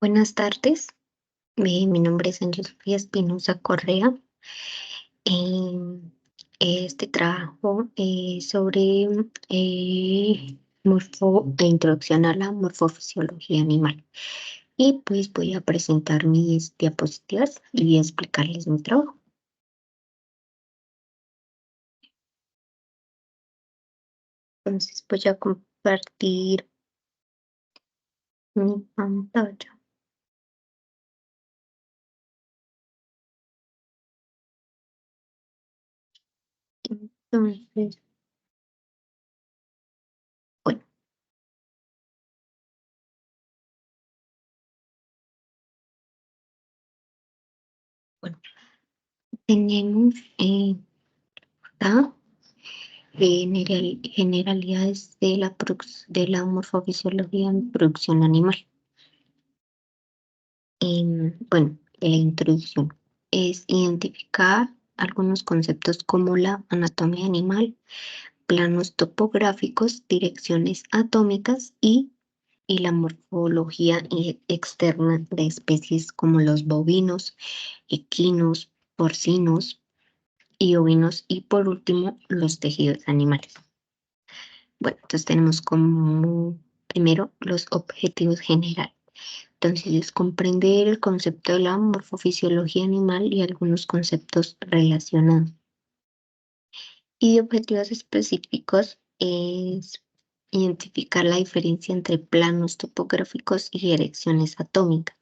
Buenas tardes, mi nombre es Ángel Sofía Espinosa Correa. Em, este trabajo es sobre introducción a la morfofisiología animal. Y pues voy a presentar mis diapositivas y explicarles mi trabajo. Entonces voy a compartir mi pantalla. Entonces, bueno, bueno, tenemos acá generalidades de de la morfofisiología en producción animal. Bueno, la introducción es identificar algunos conceptos como la anatomía animal, planos topográficos, direcciones atómicas y la morfología externa de especies como los bovinos, equinos, porcinos y ovinos, y por último los tejidos animales. Bueno, entonces tenemos como primero los objetivos generales. Entonces es comprender el concepto de la morfofisiología animal y algunos conceptos relacionados. Y objetivos específicos es identificar la diferencia entre planos topográficos y direcciones atómicas,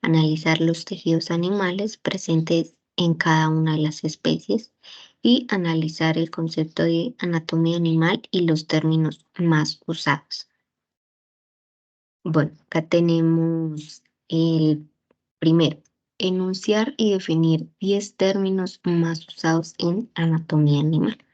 analizar los tejidos animales presentes en cada una de las especies y analizar el concepto de anatomía animal y los términos más usados. Bueno, acá tenemos el primero, enunciar y definir 10 términos más usados en anatomía animal.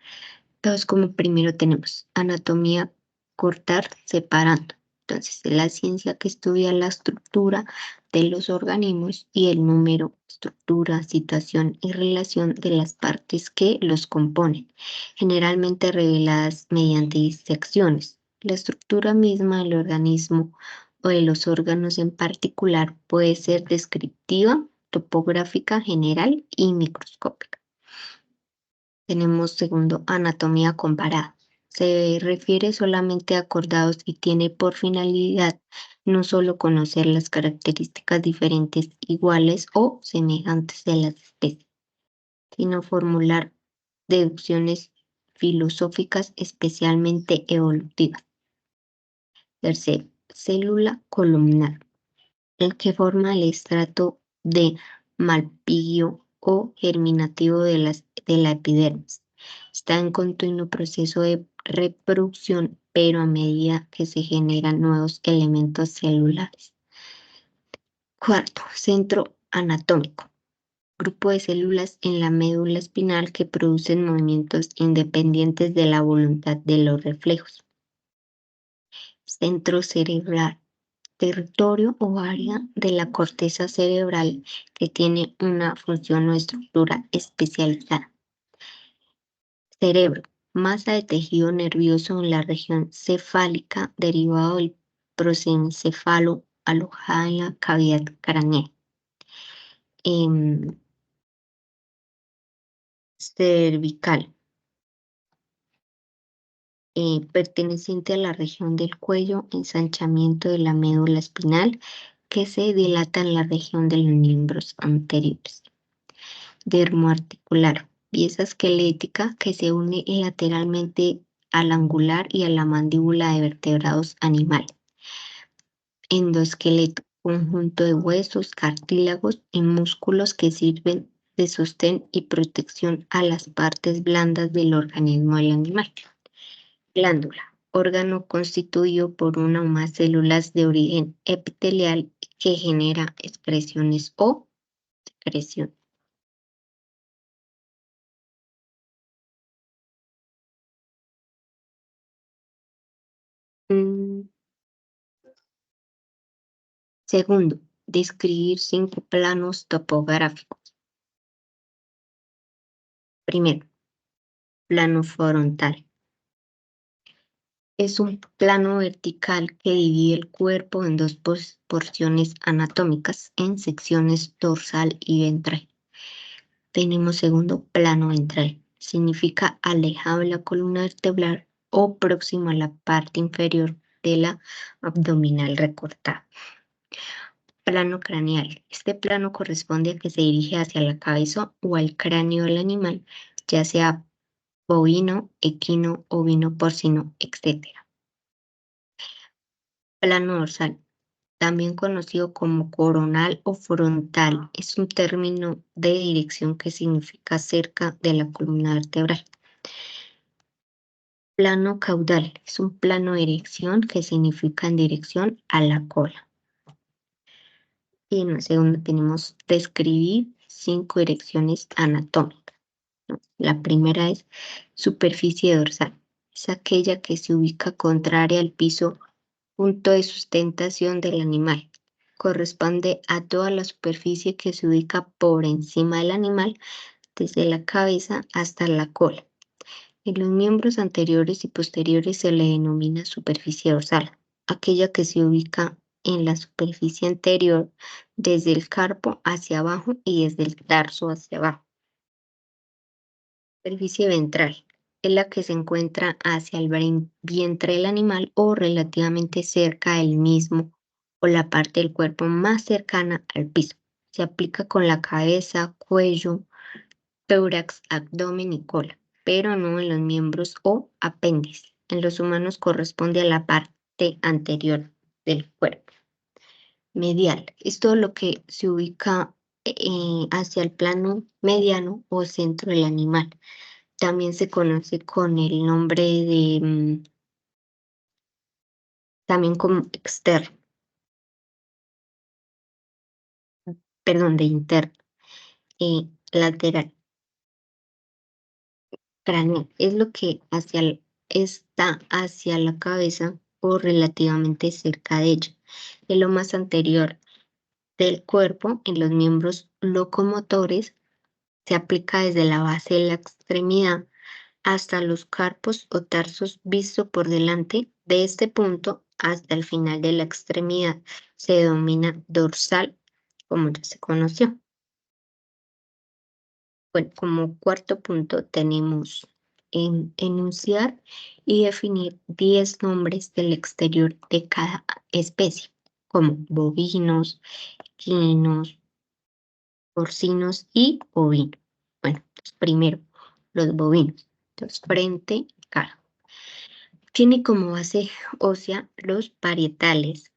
Entonces, como primero tenemos anatomía, cortar, separando. Entonces, es la ciencia que estudia la estructura de los organismos y el número, estructura, situación y relación de las partes que los componen, generalmente reveladas mediante disecciones. La estructura misma del organismo o de los órganos en particular puede ser descriptiva, topográfica, general y microscópica. Tenemos segundo, anatomía comparada. Se refiere solamente a acordados y tiene por finalidad no solo conocer las características diferentes, iguales o semejantes de las especies, sino formular deducciones filosóficas especialmente evolutivas. Tercero, célula columnar, el que forma el estrato de Malpighi o germinativo de la epidermis. Está en continuo proceso de reproducción, pero a medida que se generan nuevos elementos celulares. Cuarto, centro anatómico. Grupo de células en la médula espinal que producen movimientos independientes de la voluntad de los reflejos. Centro cerebral, territorio o área de la corteza cerebral que tiene una función o estructura especializada. Cerebro, masa de tejido nervioso en la región cefálica derivado del prosencéfalo alojada en la cavidad craneal. Cervical, perteneciente a la región del cuello, ensanchamiento de la médula espinal que se dilata en la región de los miembros anteriores. Dermoarticular, pieza esquelética que se une lateralmente al angular y a la mandíbula de vertebrados animales. Endoesqueleto, conjunto de huesos, cartílagos y músculos que sirven de sostén y protección a las partes blandas del organismo del animal. Glándula, órgano constituido por una o más células de origen epitelial que genera excreciones o secreción. Segundo, describir 5 planos topográficos. Primero, plano frontal. Es un plano vertical que divide el cuerpo en dos porciones anatómicas, en secciones dorsal y ventral. Tenemos segundo, plano ventral. Significa alejado de la columna vertebral o próximo a la parte inferior de la abdominal recortada. Plano craneal. Este plano corresponde a que se dirige hacia la cabeza o al cráneo del animal, ya sea bovino, equino, ovino, porcino, etc. Plano dorsal, también conocido como coronal o frontal, es un término de dirección que significa cerca de la columna vertebral. Plano caudal, es un plano de dirección que significa en dirección a la cola. Y en la segunda tenemos describir 5 direcciones anatómicas, ¿no? La primera es superficie dorsal, es aquella que se ubica contraria al piso, punto de sustentación del animal. Corresponde a toda la superficie que se ubica por encima del animal, desde la cabeza hasta la cola. En los miembros anteriores y posteriores se le denomina superficie dorsal, aquella que se ubica en la superficie anterior desde el carpo hacia abajo y desde el tarso hacia abajo. Superficie ventral es la que se encuentra hacia el vientre del animal o relativamente cerca del mismo o la parte del cuerpo más cercana al piso. Se aplica con la cabeza, cuello, tórax, abdomen y cola, pero no en los miembros o apéndice. En los humanos corresponde a la parte anterior del cuerpo. Medial es todo lo que se ubica hacia el plano mediano o centro del animal. También se conoce con el nombre de, también como externo, perdón, de interno. Lateral, cráneo, es lo que está hacia la cabeza o relativamente cerca de ella. Es lo más anterior del cuerpo en los miembros locomotores. Se aplica desde la base de la extremidad hasta los carpos o tarsos visto por delante. De este punto hasta el final de la extremidad se denomina dorsal, como ya se conoció. Bueno, como cuarto punto tenemos enunciar y definir 10 nombres del exterior de cada especie, como bovinos, equinos, porcinos y ovinos. Bueno, primero, los bovinos. Entonces, frente y cara. Tiene como base ósea los parietales,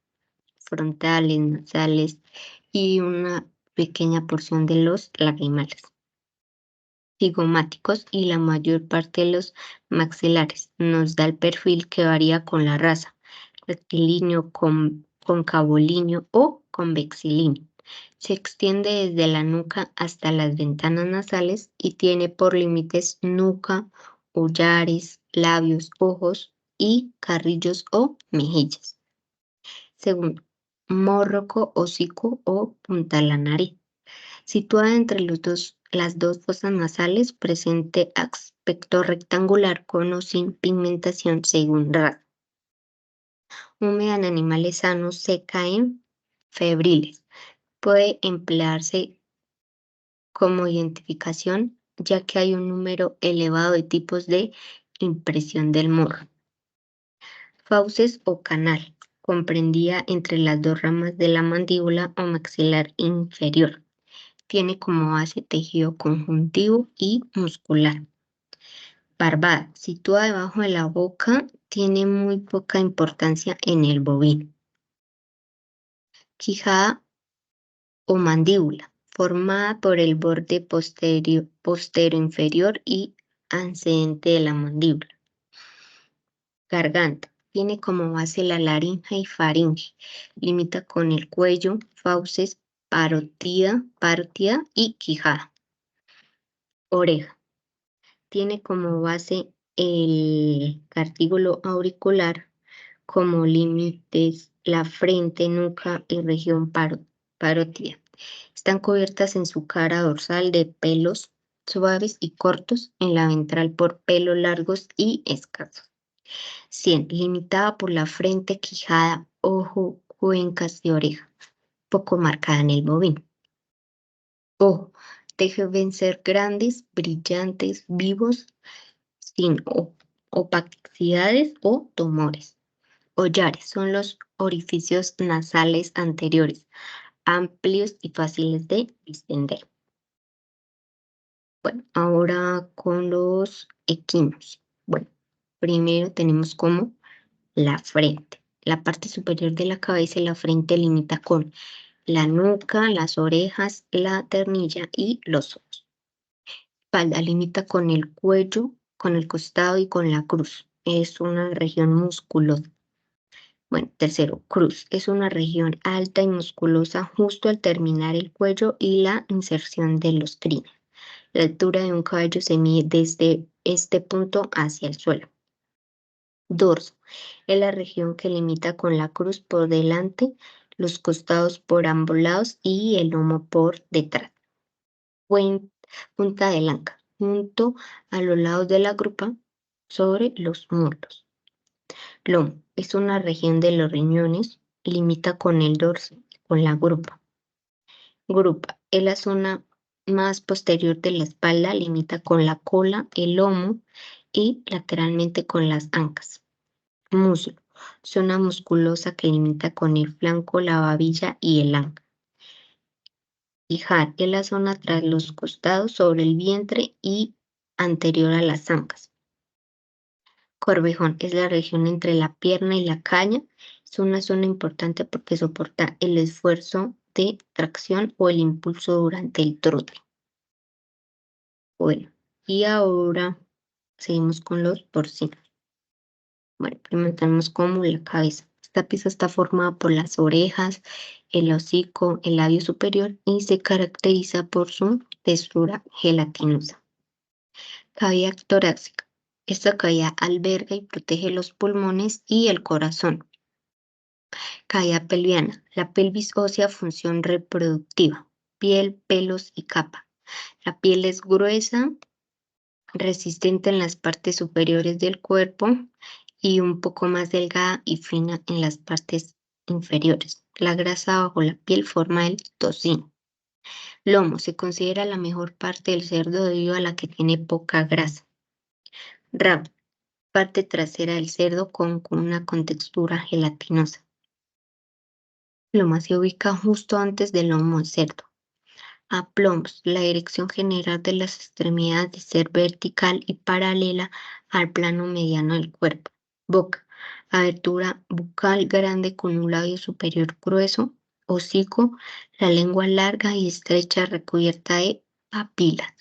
frontales, nasales y una pequeña porción de los lagrimales, cigomáticos y la mayor parte de los maxilares. Nos da el perfil que varía con la raza, rectilíneo, concavolíneo o convexilíneo. Se extiende desde la nuca hasta las ventanas nasales y tiene por límites nuca, hollares, labios, ojos y carrillos o mejillas. Segundo, mórroco, hocico o punta de la nariz. Situada entre las dos fosas nasales, presente aspecto rectangular con o sin pigmentación según raza. Húmeda en animales sanos, seca en febriles. Puede emplearse como identificación, ya que hay un número elevado de tipos de impresión del morro. Fauces o canal, comprendida entre las dos ramas de la mandíbula o maxilar inferior. Tiene como base tejido conjuntivo y muscular. Barbada, situada debajo de la boca, tiene muy poca importancia en el bovino. Quijada o mandíbula, formada por el borde postero inferior y ascendente de la mandíbula. Garganta, tiene como base la laringe y faringe, limita con el cuello, fauces, parótida y quijada. Oreja, tiene como base el cartílago auricular, como límites la frente, nuca y región parótida. Están cubiertas en su cara dorsal de pelos suaves y cortos, en la ventral por pelos largos y escasos. 100. Limitada por la frente, quijada, ojo, cuencas y oreja, poco marcada en el bovino. Ojo, deben ser grandes, brillantes, vivos, sin opacidades o tumores. Hollares son los orificios nasales anteriores, amplios y fáciles de distender. Bueno, ahora con los equinos. Bueno, primero tenemos como la frente. La parte superior de la cabeza y la frente limita con la nuca, las orejas, la ternilla y los ojos. Espalda limita con el cuello, con el costado y con la cruz. Es una región musculosa. Bueno, tercero, cruz. Es una región alta y musculosa justo al terminar el cuello y la inserción de los crines. La altura de un caballo se mide desde este punto hacia el suelo. Dorso. Es la región que limita con la cruz por delante, los costados por ambos lados y el lomo por detrás. Punta de lanca, junto a los lados de la grupa, sobre los muslos. Lomo. Es una región de los riñones, limita con el dorso, con la grupa. Grupa. Es la zona más posterior de la espalda, limita con la cola, el lomo y lateralmente con las ancas. Muslo. Zona musculosa que limita con el flanco, la babilla y el anca. Ijar es la zona tras los costados, sobre el vientre y anterior a las ancas. Corvejón es la región entre la pierna y la caña. Es una zona importante porque soporta el esfuerzo de tracción o el impulso durante el trote. Bueno, y ahora seguimos con los porcinos. Bueno, primero tenemos como la cabeza. Esta pieza está formada por las orejas, el hocico, el labio superior y se caracteriza por su textura gelatinosa. Cavidad torácica. Esta cavidad alberga y protege los pulmones y el corazón. Cavidad pelviana. La pelvis ósea, función reproductiva. Piel, pelos y capa. La piel es gruesa, resistente en las partes superiores del cuerpo y un poco más delgada y fina en las partes inferiores. La grasa bajo la piel forma el tocino. Lomo. Se considera la mejor parte del cerdo debido a la que tiene poca grasa. Rabo. Parte trasera del cerdo con una contextura gelatinosa. Ploma. Se ubica justo antes del lomo del cerdo. Aplomos. La dirección general de las extremidades de ser vertical y paralela al plano mediano del cuerpo. Boca. Abertura bucal grande con un labio superior grueso. Hocico. La lengua larga y estrecha recubierta de papilas.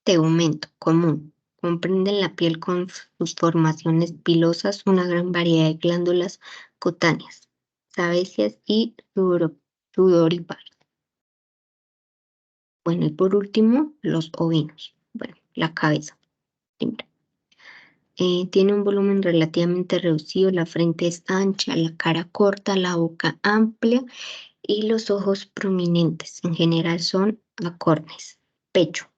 Tegumento común. Comprenden la piel con sus formaciones pilosas, una gran variedad de glándulas cutáneas, sebáceas y sudoríparas. Bueno, y por último, los ovinos. Bueno, la cabeza. Primero. Tiene un volumen relativamente reducido, la frente es ancha, la cara corta, la boca amplia y los ojos prominentes. En general son acornes. Pecho.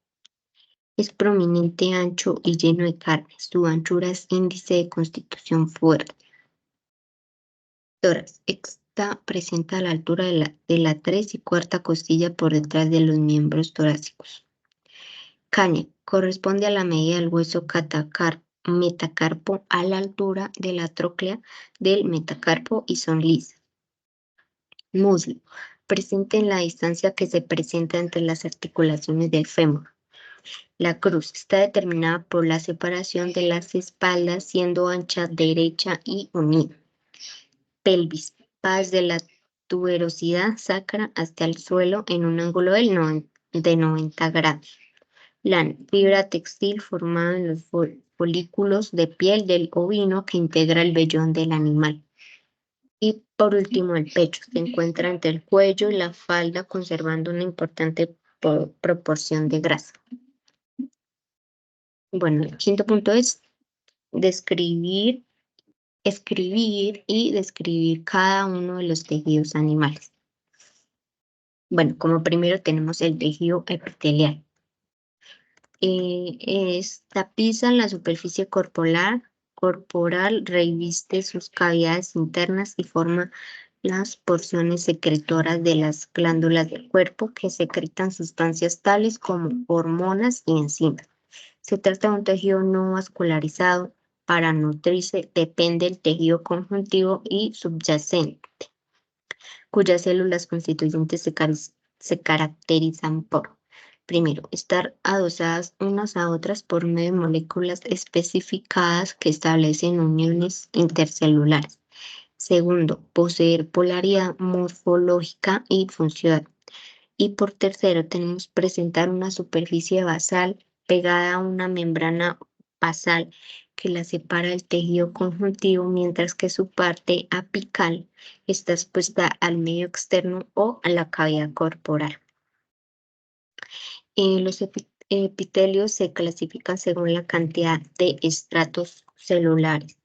Es prominente, ancho y lleno de carne. Su anchura es índice de constitución fuerte. Tórax. Está presente a la altura de la 3 y cuarta costilla por detrás de los miembros torácicos. Caña. Corresponde a la medida del hueso metacarpo a la altura de la tróclea del metacarpo y son lisas. Muslo. Presente en la distancia que se presenta entre las articulaciones del fémur. La cruz está determinada por la separación de las espaldas, siendo ancha, derecha y unida. Pelvis. Va desde la tuberosidad sacra hasta el suelo en un ángulo de 90 grados. Lana. Fibra textil formada en los folículos de piel del ovino que integra el vellón del animal. Y por último, el pecho. Se encuentra entre el cuello y la falda, conservando una importante proporción de grasa. Bueno, el quinto punto es escribir y describir cada uno de los tejidos animales. Bueno, como primero tenemos el tejido epitelial. tapiza la superficie corporal, reviste sus cavidades internas y forma las porciones secretoras de las glándulas del cuerpo que secretan sustancias tales como hormonas y enzimas. Se trata de un tejido no vascularizado. Para nutrirse depende del tejido conjuntivo y subyacente, cuyas células constituyentes se caracterizan por, primero, estar adosadas unas a otras por medio de moléculas especificadas que establecen uniones intercelulares. Segundo, poseer polaridad morfológica y funcional. Y por tercero, tenemos presentar una superficie basal pegada a una membrana basal que la separa del tejido conjuntivo, mientras que su parte apical está expuesta al medio externo o a la cavidad corporal. Los epitelios se clasifican según la cantidad de estratos celulares.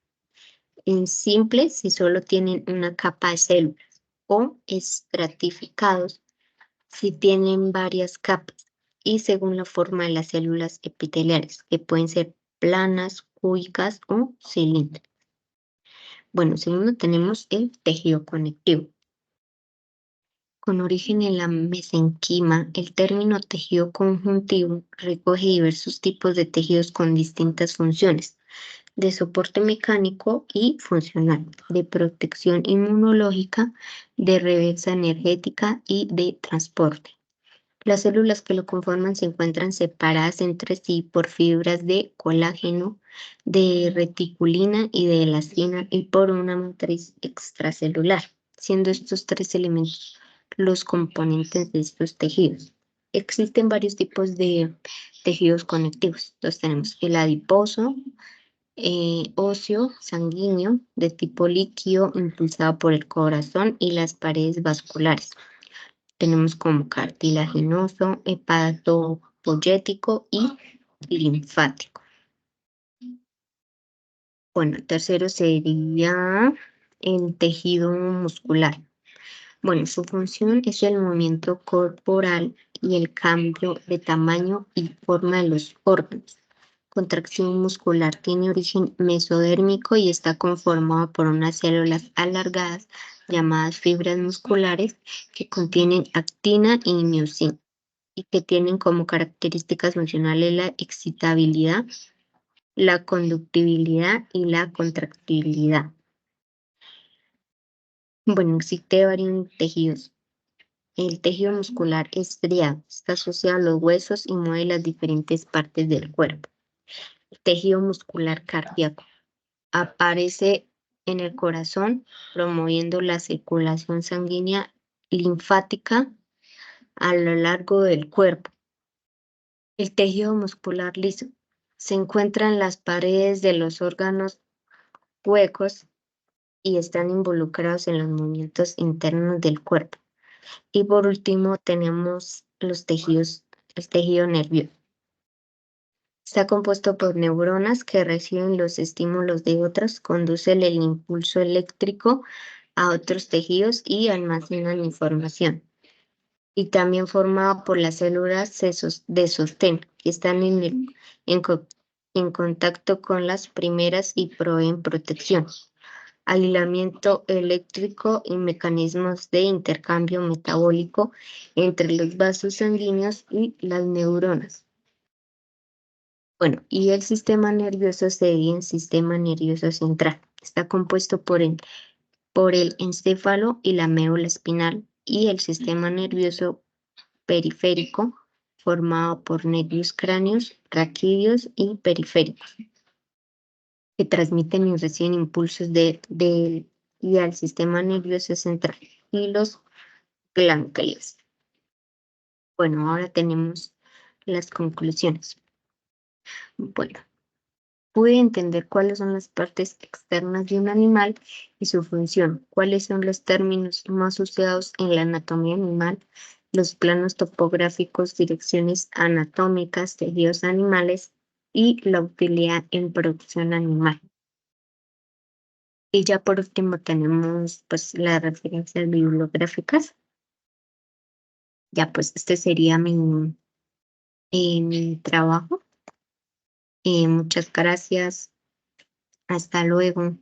En simples, si solo tienen una capa de células, o estratificados, si tienen varias capas, y según la forma de las células epiteliales, que pueden ser planas, cúbicas o cilíndricas. Bueno, segundo tenemos el tejido conectivo. Con origen en la mesenquima, el término tejido conjuntivo recoge diversos tipos de tejidos con distintas funciones, de soporte mecánico y funcional, de protección inmunológica, de reversa energética y de transporte. Las células que lo conforman se encuentran separadas entre sí por fibras de colágeno, de reticulina y de elastina y por una matriz extracelular, siendo estos tres elementos los componentes de estos tejidos. Existen varios tipos de tejidos conectivos. Entonces tenemos el adiposo, óseo, sanguíneo, de tipo líquido, impulsado por el corazón y las paredes vasculares. Tenemos como cartilaginoso, hepatopoyético y linfático. Bueno, el tercero sería el tejido muscular. Bueno, su función es el movimiento corporal y el cambio de tamaño y forma de los órganos. Contracción muscular tiene origen mesodérmico y está conformado por unas células alargadas llamadas fibras musculares que contienen actina y miocina y que tienen como características funcionales la excitabilidad, la conductibilidad y la contractibilidad. Bueno, existe varios tejidos. El tejido muscular estriado está asociado a los huesos y mueve las diferentes partes del cuerpo. El tejido muscular cardíaco aparece en el corazón, promoviendo la circulación sanguínea linfática a lo largo del cuerpo. El tejido muscular liso se encuentra en las paredes de los órganos huecos y están involucrados en los movimientos internos del cuerpo. Y por último tenemos el tejido nervioso. Está compuesto por neuronas que reciben los estímulos de otras, conducen el impulso eléctrico a otros tejidos y almacenan información. Y también formado por las células de sostén, que están en contacto con las primeras y proveen protección, aislamiento eléctrico y mecanismos de intercambio metabólico entre los vasos sanguíneos y las neuronas. Bueno, y el sistema nervioso se divide en sistema nervioso central. Está compuesto por el encéfalo y la médula espinal, y el sistema nervioso periférico, formado por nervios cráneos, raquídeos y periféricos, que transmiten y reciben impulsos y al sistema nervioso central y los ganglios. Bueno, ahora tenemos las conclusiones. Bueno, pude entender cuáles son las partes externas de un animal y su función, cuáles son los términos más usados en la anatomía animal, los planos topográficos, direcciones anatómicas, tejidos animales y la utilidad en producción animal. Y ya por último tenemos pues las referencias bibliográficas. Ya pues este sería mi trabajo. Muchas gracias. Hasta luego.